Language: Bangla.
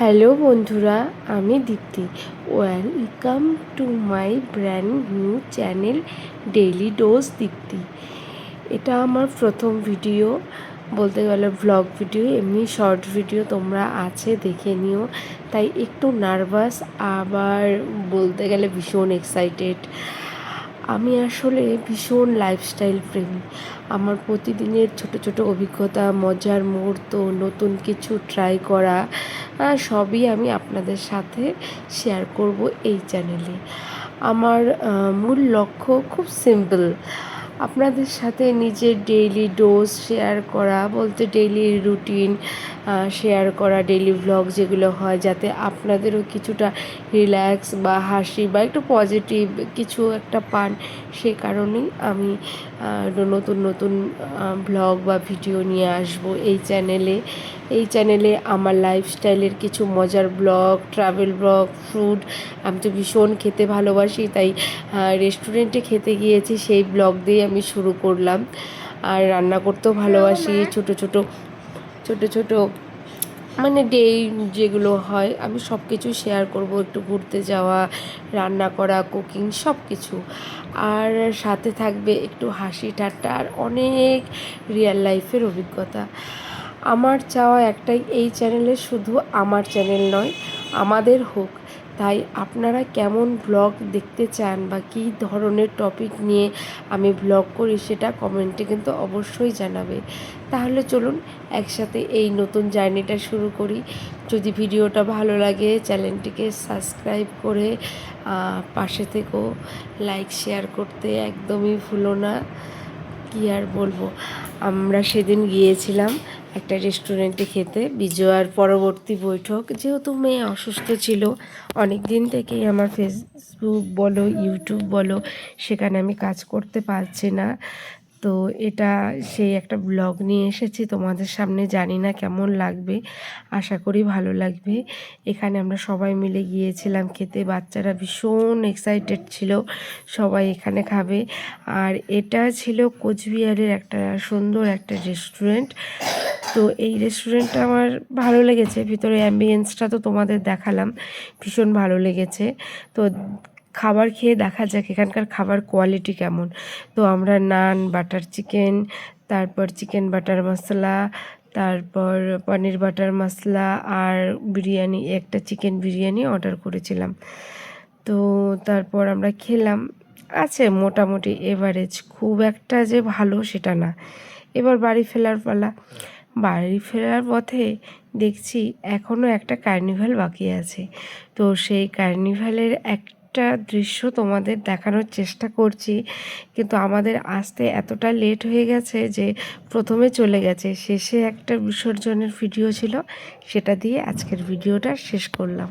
হ্যালো বন্ধুরা, আমি Dipti. Welcome to my brand new channel daily dose Dipti. এটা আমার প্রথম ভিডিও, বলতে গেলে ভ্লগ ভিডিও। এমনি শর্ট ভিডিও তোমরা আছে দেখে নিও। তাই একটু নার্ভাস, আবার বলতে গেলে ভীষণ এক্সাইটেড। আমি আসলে ভীষণ লাইফস্টাইল প্রেমী। আমার প্রতিদিনের ছোট ছোট অভিজ্ঞতা, মজার মুহূর্ত, নতুন কিছু ট্রাই করা, সবই আমি আপনাদের সাথে শেয়ার করব এই চ্যানেলে। আমার মূল লক্ষ্য খুব সিম্পল, আপনাদের সাথে নিজের ডেইলি ডোজ শেয়ার করা, বলতে ডেইলি রুটিন শেয়ার করা, ডেইলি ভ্লগ যেগুলো হয়, যাতে আপনাদেরও কিছুটা রিল্যাক্স বা হাসি বা একটু পজিটিভ কিছু একটা পান। সেই কারণেই আমি নতুন নতুন ভ্লগ বা ভিডিও নিয়ে আসব এই চ্যানেলে আমার লাইফস্টাইলের কিছু মজার ব্লগ, ট্রাভেল ব্লগ, ফুড। আমি তো ভীষণ খেতে ভালোবাসি, তাই রেস্টুরেন্টে খেতে গিয়েছি সেই ব্লগ দিয়ে আমি শুরু করলাম। আর রান্না করতেও ভালোবাসি, ছোট ছোট মানে যেগুলো হয় আমি সব কিছু শেয়ার করব। একটু ঘুরতে যাওয়া, রান্না করা, কুকিং সব কিছু। আর সাথে থাকবে একটু হাসি ঠাট্টা আর অনেক রিয়েল লাইফের অভিজ্ঞতা। আমার চাওয়া একটাই, এই চ্যানেলে শুধু আমার চ্যানেল নয়, আমাদের হোক। তাই আপনারা কেমন ব্লগ দেখতে চান বা কী ধরনের টপিক নিয়ে আমি ব্লগ করি, সেটা কমেন্টে কিন্তু অবশ্যই জানাবে। তাহলে চলুন একসাথে এই নতুন জার্নিটা শুরু করি। যদি ভিডিওটা ভালো লাগে চ্যানেলটিকে সাবস্ক্রাইব করে পাশে থেকো, লাইক শেয়ার করতে একদমই ভুলো না। কী আর বলবো, আমরা সেদিন গিয়েছিলাম একটা রেস্টুরেন্টে খেতে। বিজয়ার পরবর্তী বৈঠক, যেহেতু মেয়ে অসুস্থ ছিল অনেক দিন থেকেই, আমার ফেসবুক বলো ইউটিউব বলো সেখানে আমি কাজ করতে পারছি না। তো এটা সেই একটা ব্লগ নিয়ে এসেছি তোমাদের সামনে। জানি না কেমন লাগবে, আশা করি ভালো লাগবে। এখানে আমরা সবাই মিলে গিয়েছিলাম খেতে, বাচ্চারা ভীষণ এক্সাইটেড ছিল, সবাই এখানে খাবে। আর এটা ছিল কোচবিহারের একটা সুন্দর একটা রেস্টুরেন্ট। তো এই রেস্টুরেন্টটা আমার ভালো লেগেছে, ভিতরে অ্যাম্বিয়েন্সটা তো তোমাদের দেখালাম, ভীষণ ভালো লেগেছে। তো খাবার খেয়ে দেখা যাক এখানকার খাবার কোয়ালিটি কেমন। তো আমরা নান, বাটার চিকেন, তারপর চিকেন বাটার মশলা, তারপর পনির বাটার মশলা আর বিরিয়ানি, একটা চিকেন বিরিয়ানি অর্ডার করেছিলাম। তো তারপর আমরা খেলাম, আছে মোটামুটি এভারেজ, খুব একটা যে ভালো সেটা না। এবার বাড়ি ফেরার পালা। বাড়ি ফেরার পথে দেখছি এখনও একটা কার্নিভাল বাকি আছে। তো সেই কার্নিভালের একটা দৃশ্য তোমাদের দেখানোর চেষ্টা করছি, কিন্তু আমাদের আসতে এতটা লেট হয়ে গেছে যে প্রথমে চলে গেছে, শেষে একটা বিসর্জনের ভিডিও ছিল, সেটা দিয়ে আজকের ভিডিওটা শেষ করলাম।